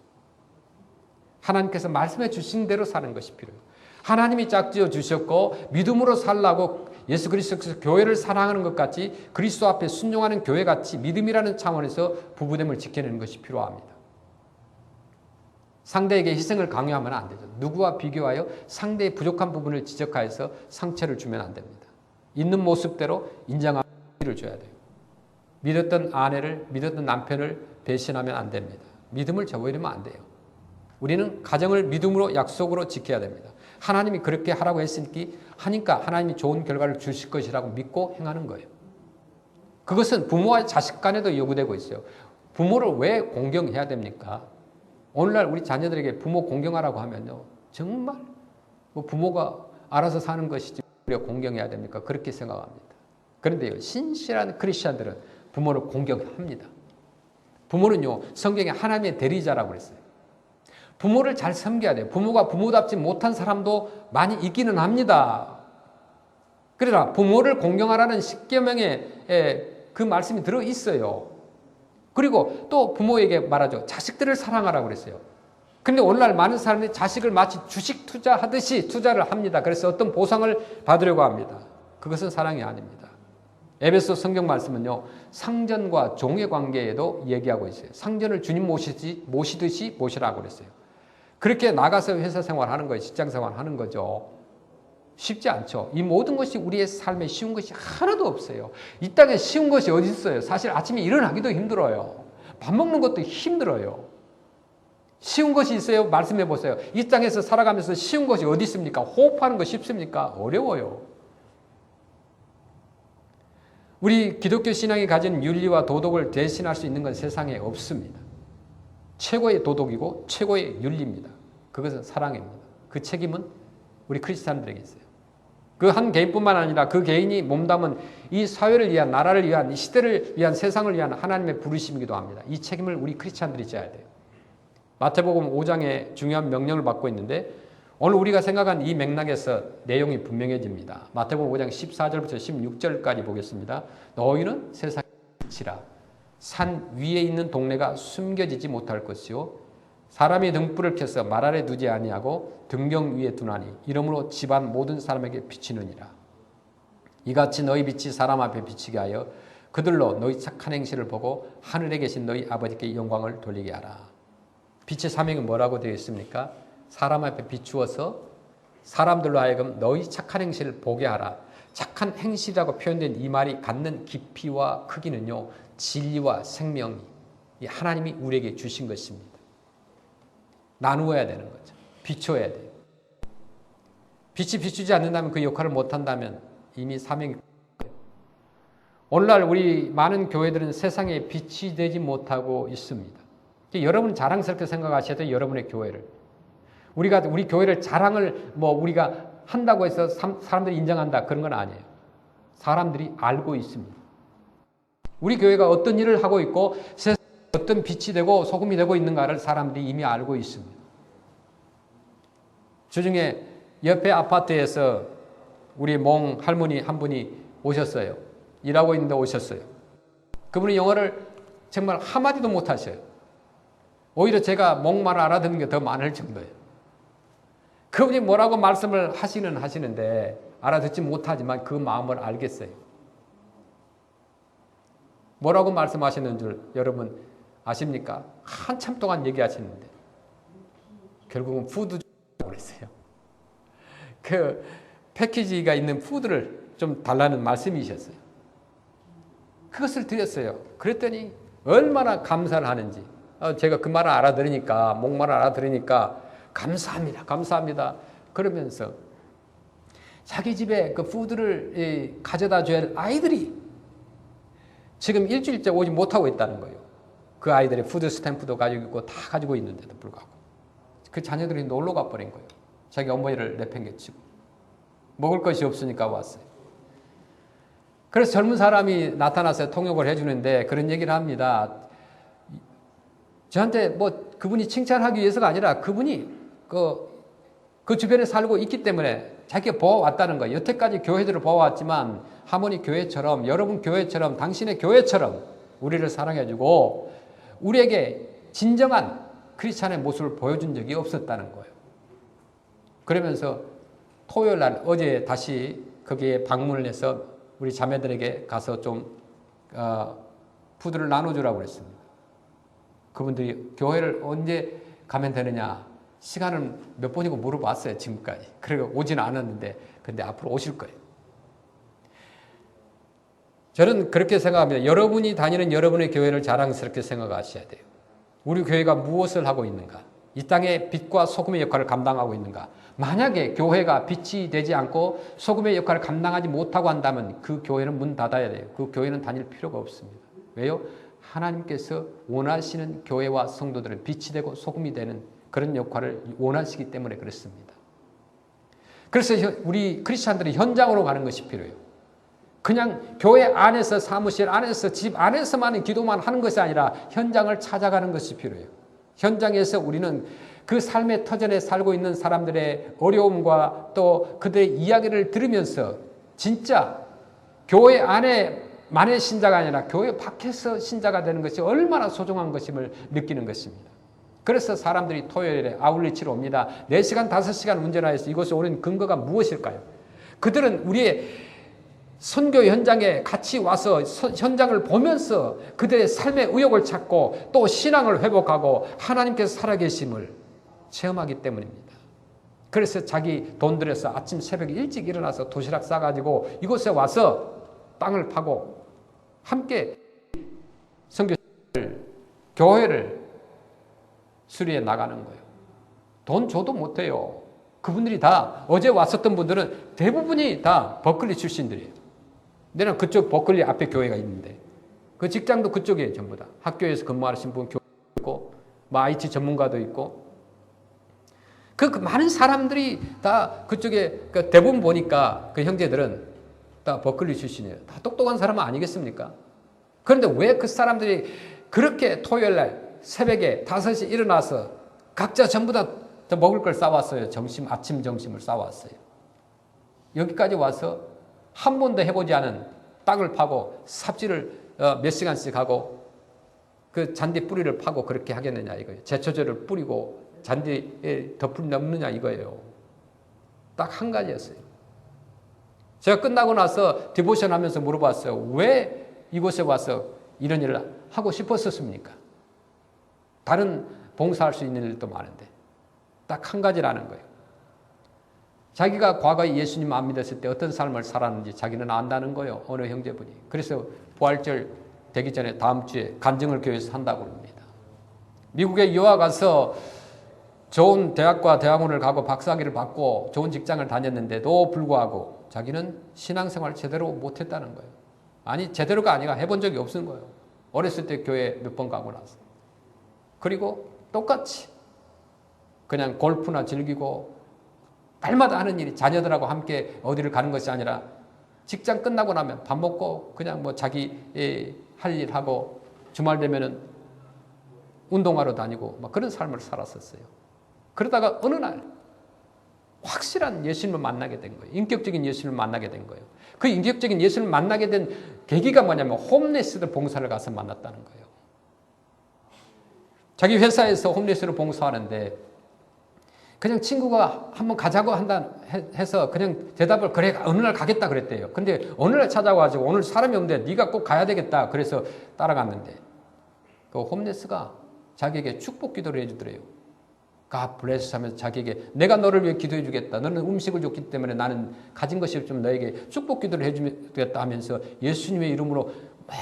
하나님께서 말씀해 주신 대로 사는 것이 필요해요. 하나님이 짝지어 주셨고 믿음으로 살라고 예수 그리스도께서 교회를 사랑하는 것 같이 그리스도 앞에 순종하는 교회 같이 믿음이라는 차원에서 부부됨을 지켜내는 것이 필요합니다. 상대에게 희생을 강요하면 안 되죠. 누구와 비교하여 상대의 부족한 부분을 지적하여서 상처를 주면 안 됩니다. 있는 모습대로 인정하고 를 줘야 돼요. 믿었던 아내를, 믿었던 남편을 배신하면 안 됩니다. 믿음을 저버리면 안 돼요. 우리는 가정을 믿음으로 약속으로 지켜야 됩니다. 하나님이 그렇게 하라고 하니까 하나님이 좋은 결과를 주실 것이라고 믿고 행하는 거예요. 그것은 부모와 자식 간에도 요구되고 있어요. 부모를 왜 공경해야 됩니까? 오늘날 우리 자녀들에게 부모 공경하라고 하면요, 정말 부모가 알아서 사는 것이지 우리가 공경해야 됩니까? 그렇게 생각합니다. 그런데요, 신실한 크리스천들은 부모를 공경합니다. 부모는요, 성경에 하나님의 대리자라고 그랬어요. 부모를 잘 섬겨야 돼요. 부모가 부모답지 못한 사람도 많이 있기는 합니다. 그러나 부모를 공경하라는 십계명에 그 말씀이 들어있어요. 그리고 또 부모에게 말하죠. 자식들을 사랑하라고 그랬어요. 그런데 오늘날 많은 사람들이 자식을 마치 주식 투자하듯이 투자를 합니다. 그래서 어떤 보상을 받으려고 합니다. 그것은 사랑이 아닙니다. 에베소 성경 말씀은요, 상전과 종의 관계에도 얘기하고 있어요. 상전을 주님 모시듯이 모시라고 그랬어요. 그렇게 나가서 회사 생활하는 거예요. 직장 생활하는 거죠. 쉽지 않죠. 이 모든 것이 우리의 삶에 쉬운 것이 하나도 없어요. 이 땅에 쉬운 것이 어디 있어요? 사실 아침에 일어나기도 힘들어요. 밥 먹는 것도 힘들어요. 쉬운 것이 있어요? 말씀해 보세요. 이 땅에서 살아가면서 쉬운 것이 어디 있습니까? 호흡하는 거 쉽습니까? 어려워요. 우리 기독교 신앙이 가진 윤리와 도덕을 대신할 수 있는 건 세상에 없습니다. 최고의 도덕이고 최고의 윤리입니다. 그것은 사랑입니다. 그 책임은 우리 크리스찬들에게 있어요. 그 한 개인뿐만 아니라 그 개인이 몸담은 이 사회를 위한, 나라를 위한, 이 시대를 위한, 세상을 위한 하나님의 부르심이기도 합니다. 이 책임을 우리 크리스찬들이 져야 돼요. 마태복음 5장에 중요한 명령을 받고 있는데 오늘 우리가 생각한 이 맥락에서 내용이 분명해집니다. 마태복음 5장 14절부터 16절까지 보겠습니다. 너희는 세상의 빛이라. 산 위에 있는 동네가 숨겨지지 못할 것이요 사람이 등불을 켜서 말 아래 두지 아니하고 등경 위에 두나니 이러므로 집안 모든 사람에게 비치느니라. 이같이 너희 빛이 사람 앞에 비치게 하여 그들로 너희 착한 행실을 보고 하늘에 계신 너희 아버지께 영광을 돌리게 하라. 빛의 사명이 뭐라고 되어 있습니까? 사람 앞에 비추어서 사람들로 하여금 너희 착한 행실을 보게 하라. 착한 행실이라고 표현된 이 말이 갖는 깊이와 크기는요, 진리와 생명이 하나님이 우리에게 주신 것입니다. 나누어야 되는 거죠. 비춰야 돼요. 빛이 비추지 않는다면 그 역할을 못한다면 이미 사명이 오늘날 우리 많은 교회들은 세상에 빛이 되지 못하고 있습니다. 여러분 자랑스럽게 생각하셔야 돼요. 여러분의 교회를. 우리 교회를 자랑을 우리가 한다고 해서 사람들이 인정한다 그런 건 아니에요. 사람들이 알고 있습니다. 우리 교회가 어떤 일을 하고 있고 세상에 어떤 빛이 되고 소금이 되고 있는가를 사람들이 이미 알고 있습니다. 주중에 옆에 아파트에서 우리 몽 할머니 한 분이 오셨어요. 일하고 있는데 오셨어요. 그분이 영어를 정말 한마디도 못하셔요. 오히려 제가 몽말을 알아듣는 게 더 많을 정도예요. 그분이 뭐라고 말씀을 하시는데 알아듣지 못하지만 그 마음을 알겠어요. 뭐라고 말씀하시는 줄 여러분 아십니까? 한참 동안 얘기하시는데 결국은 푸드 그랬어요. 그 패키지가 있는 푸드를 좀 달라는 말씀이셨어요. 그것을 드렸어요. 그랬더니 얼마나 감사를 하는지. 제가 그 말을 알아들으니까, 목말을 알아들으니까 감사합니다. 감사합니다. 그러면서 자기 집에 그 푸드를 가져다 줘야 할 아이들이 지금 일주일째 오지 못하고 있다는 거예요. 그 아이들의 푸드 스탬프도 가지고 있고 다 가지고 있는데도 불구하고 그 자녀들이 놀러 가버린 거예요. 자기 어머니를 내팽개치고 먹을 것이 없으니까 왔어요. 그래서 젊은 사람이 나타나서 통역을 해주는데 그런 얘기를 합니다. 저한테 그분이 칭찬하기 위해서가 아니라 그분이 그 주변에 살고 있기 때문에 자기가 보아왔다는 거예요. 여태까지 교회들을 보아왔지만 하모니 교회처럼 여러분 교회처럼 당신의 교회처럼 우리를 사랑해주고 우리에게 진정한 크리스찬의 모습을 보여준 적이 없었다는 거예요. 그러면서 토요일 날 어제 다시 거기에 방문을 해서 우리 자매들에게 가서 좀 푸드를 나눠주라고 그랬습니다. 그분들이 교회를 언제 가면 되느냐 시간은 몇 번이고 물어봤어요. 지금까지. 그리고 오지는 않았는데 근데 앞으로 오실 거예요. 저는 그렇게 생각합니다. 여러분이 다니는 여러분의 교회를 자랑스럽게 생각하셔야 돼요. 우리 교회가 무엇을 하고 있는가? 이 땅에 빛과 소금의 역할을 감당하고 있는가? 만약에 교회가 빛이 되지 않고 소금의 역할을 감당하지 못하고 한다면 그 교회는 문 닫아야 돼요. 그 교회는 다닐 필요가 없습니다. 왜요? 하나님께서 원하시는 교회와 성도들은 빛이 되고 소금이 되는 그런 역할을 원하시기 때문에 그렇습니다. 그래서 우리 크리스찬들이 현장으로 가는 것이 필요해요. 그냥 교회 안에서 사무실 안에서 집 안에서만 기도만 하는 것이 아니라 현장을 찾아가는 것이 필요해요. 현장에서 우리는 그 삶의 터전에 살고 있는 사람들의 어려움과 또 그들의 이야기를 들으면서 진짜 교회 안에만의 신자가 아니라 교회 밖에서 신자가 되는 것이 얼마나 소중한 것임을 느끼는 것입니다. 그래서 사람들이 토요일에 아울리치러 옵니다. 4시간, 5시간 운전하여서 이곳에 오는 근거가 무엇일까요? 그들은 우리의 선교 현장에 같이 와서 현장을 보면서 그들의 삶의 의욕을 찾고 또 신앙을 회복하고 하나님께서 살아계심을 체험하기 때문입니다. 그래서 자기 돈 들여서 아침 새벽에 일찍 일어나서 도시락 싸가지고 이곳에 와서 땅을 파고 함께 선교를 교회를 수리해 나가는 거예요. 돈 줘도 못해요. 그분들이 다 어제 왔었던 분들은 대부분이 다 버클리 출신들이에요. 내는 그쪽 버클리 앞에 교회가 있는데 그 직장도 그쪽이에요. 전부 다 학교에서 근무하시는 분 교회 있고 IT 전문가도 있고 그 많은 사람들이 다 그쪽에 대부분 보니까 그 형제들은 다 버클리 출신이에요. 다 똑똑한 사람은 아니겠습니까? 그런데 왜 그 사람들이 그렇게 토요일 날 새벽에 5시 일어나서 각자 전부 다 먹을 걸 싸왔어요. 아침 점심을 싸왔어요. 여기까지 와서 한 번도 해보지 않은 땅을 파고 삽질을 몇 시간씩 하고 그 잔디 뿌리를 파고 그렇게 하겠느냐 이거예요. 제초제를 뿌리고 잔디에 덮을 넘느냐 이거예요. 딱 한 가지였어요. 제가 끝나고 나서 디보션 하면서 물어봤어요. 왜 이곳에 와서 이런 일을 하고 싶었었습니까? 다른 봉사할 수 있는 일도 많은데 딱 한 가지라는 거예요. 자기가 과거에 예수님 안 믿었을 때 어떤 삶을 살았는지 자기는 안다는 거예요. 어느 형제분이. 그래서 부활절 되기 전에 다음 주에 간증을 교회에서 한다고 합니다. 미국에 유학 가서 좋은 대학과 대학원을 가고 박사학위를 받고 좋은 직장을 다녔는데도 불구하고 자기는 신앙생활을 제대로 못했다는 거예요. 아니 제대로가 아니라 해본 적이 없는 거예요. 어렸을 때 교회 몇 번 가고 나서. 그리고 똑같이 그냥 골프나 즐기고 날마다 하는 일이 자녀들하고 함께 어디를 가는 것이 아니라 직장 끝나고 나면 밥 먹고 그냥 뭐 자기 할 일 하고 주말 되면은 운동하러 다니고 막 그런 삶을 살았었어요. 그러다가 어느 날 확실한 예수님을 만나게 된 거예요. 인격적인 예수님을 만나게 된 거예요. 그 인격적인 예수님을 만나게 된 계기가 뭐냐면 홈레스들 봉사를 가서 만났다는 거예요. 자기 회사에서 홈레스를 봉사하는데 그냥 친구가 한번 가자고 한다 해서 그냥 대답을 그래 어느 날 가겠다 그랬대요. 근데 어느 날 찾아와가지고 오늘 사람이 없는데 네가 꼭 가야 되겠다 그래서 따라갔는데 그 홈레스가 자기에게 축복 기도를 해주더래요. God bless 하면서 자기에게 내가 너를 위해 기도해 주겠다. 너는 음식을 줬기 때문에 나는 가진 것이 없지만 너에게 축복 기도를 해주겠다 하면서 예수님의 이름으로 막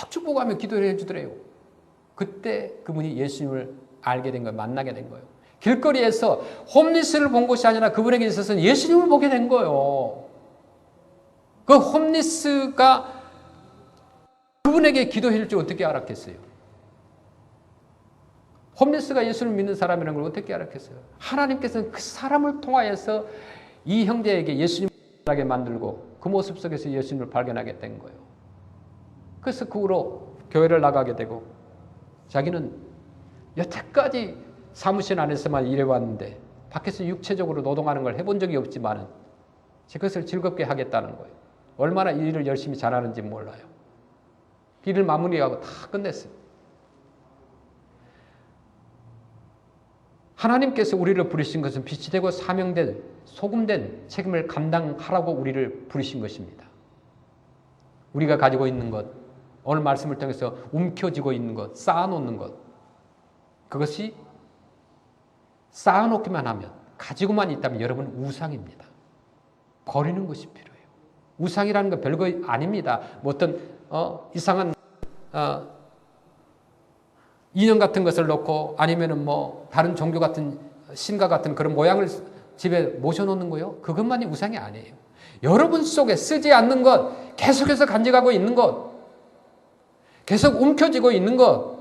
축복하며 기도를 해주더래요. 그때 그분이 예수님을 알게 된 거예요. 만나게 된 거예요. 길거리에서 홈리스를 본 것이 아니라 그분에게 있어서는 예수님을 보게 된 거예요. 그 홈리스가 그분에게 기도해 줄 줄 어떻게 알았겠어요? 홈리스가 예수를 믿는 사람이라는 걸 어떻게 알았겠어요? 하나님께서는 그 사람을 통하여서 이 형제에게 예수님을 알게 만들고 그 모습 속에서 예수님을 발견하게 된 거예요. 그래서 그 후로 교회를 나가게 되고 자기는 여태까지 사무실 안에서만 일해왔는데 밖에서 육체적으로 노동하는 걸 해본 적이 없지만 그것을 즐겁게 하겠다는 거예요. 얼마나 일을 열심히 잘하는지 몰라요. 일을 마무리하고 다 끝냈어요. 하나님께서 우리를 부르신 것은 빛이 되고 사명된 소금된 책임을 감당하라고 우리를 부르신 것입니다. 우리가 가지고 있는 것, 오늘 말씀을 통해서 움켜쥐고 있는 것, 쌓아놓는 것, 그것이 쌓아놓기만 하면, 가지고만 있다면 여러분 우상입니다. 버리는 것이 필요해요. 우상이라는 건 별거 아닙니다. 뭐 어떤 이상한 인형 같은 것을 놓고 아니면은 뭐 다른 종교 같은 신과 같은 그런 모양을 집에 모셔놓는 거요. 그것만이 우상이 아니에요. 여러분 속에 쓰지 않는 것, 계속해서 간직하고 있는 것, 계속 움켜쥐고 있는 것,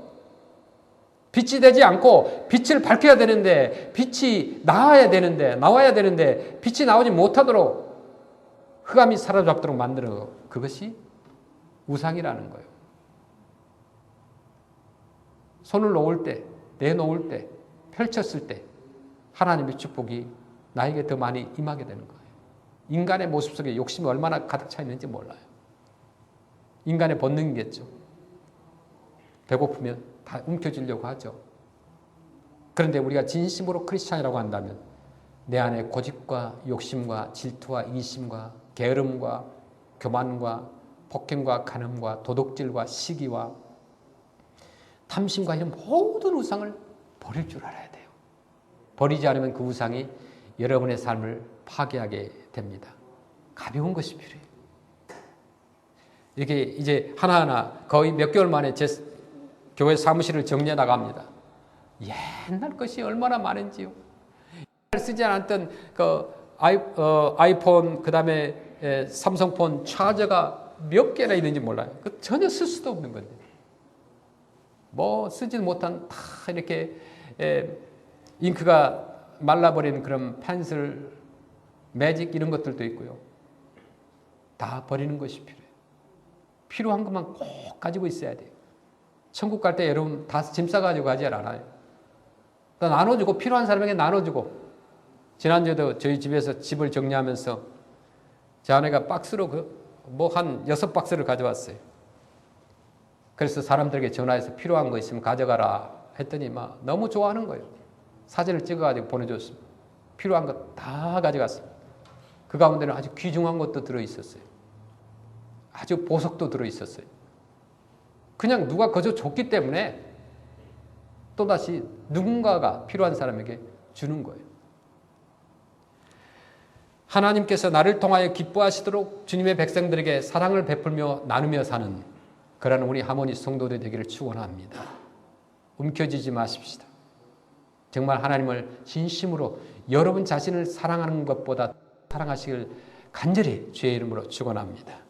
빛이 되지 않고 빛을 밝혀야 되는데 빛이 나와야 되는데 빛이 나오지 못하도록 흑암이 사로잡도록 만드는 그것이 우상이라는 거예요. 손을 놓을 때, 내놓을 때, 펼쳤을 때 하나님의 축복이 나에게 더 많이 임하게 되는 거예요. 인간의 모습 속에 욕심이 얼마나 가득 차 있는지 몰라요. 인간의 본능이겠죠. 배고프면 다 움켜쥐려고 하죠. 그런데 우리가 진심으로 크리스찬이라고 한다면 내 안에 고집과 욕심과 질투와 이심과 게으름과 교만과 폭행과 간음과 도둑질과 시기와 탐심과 이런 모든 우상을 버릴 줄 알아야 돼요. 버리지 않으면 그 우상이 여러분의 삶을 파괴하게 됩니다. 가벼운 것이 필요해요. 이게 이제 하나하나 거의 몇 개월 만에 제 교회 사무실을 정리해 나갑니다. 옛날 것이 얼마나 많은지요. 쓰지 않았던 그 아이폰, 그 다음에 삼성폰 차저가 몇 개나 있는지 몰라요. 그 전혀 쓸 수도 없는 건데. 뭐 쓰지 못한 다 이렇게 잉크가 말라버린 그런 펜슬, 매직 이런 것들도 있고요. 다 버리는 것이 필요해요. 필요한 것만 꼭 가지고 있어야 돼요. 천국 갈 때 여러분 다 짐 싸가지고 가지 않아요. 다 나눠주고 필요한 사람에게 나눠주고. 지난주에도 저희 집에서 집을 정리하면서 제 아내가 박스로 뭐 한 6박스를 가져왔어요. 그래서 사람들에게 전화해서 필요한 거 있으면 가져가라 했더니 막 너무 좋아하는 거예요. 사진을 찍어가지고 보내줬습니다. 필요한 거 다 가져갔습니다. 그 가운데는 아주 귀중한 것도 들어있었어요. 아주 보석도 들어있었어요. 그냥 누가 거저 줬기 때문에 또다시 누군가가 필요한 사람에게 주는 거예요. 하나님께서 나를 통하여 기뻐하시도록 주님의 백성들에게 사랑을 베풀며 나누며 사는 그런 우리 하모니 성도들 되기를 축원합니다. 움켜쥐지 마십시다. 정말 하나님을 진심으로 여러분 자신을 사랑하는 것보다 사랑하시길 간절히 주의 이름으로 축원합니다.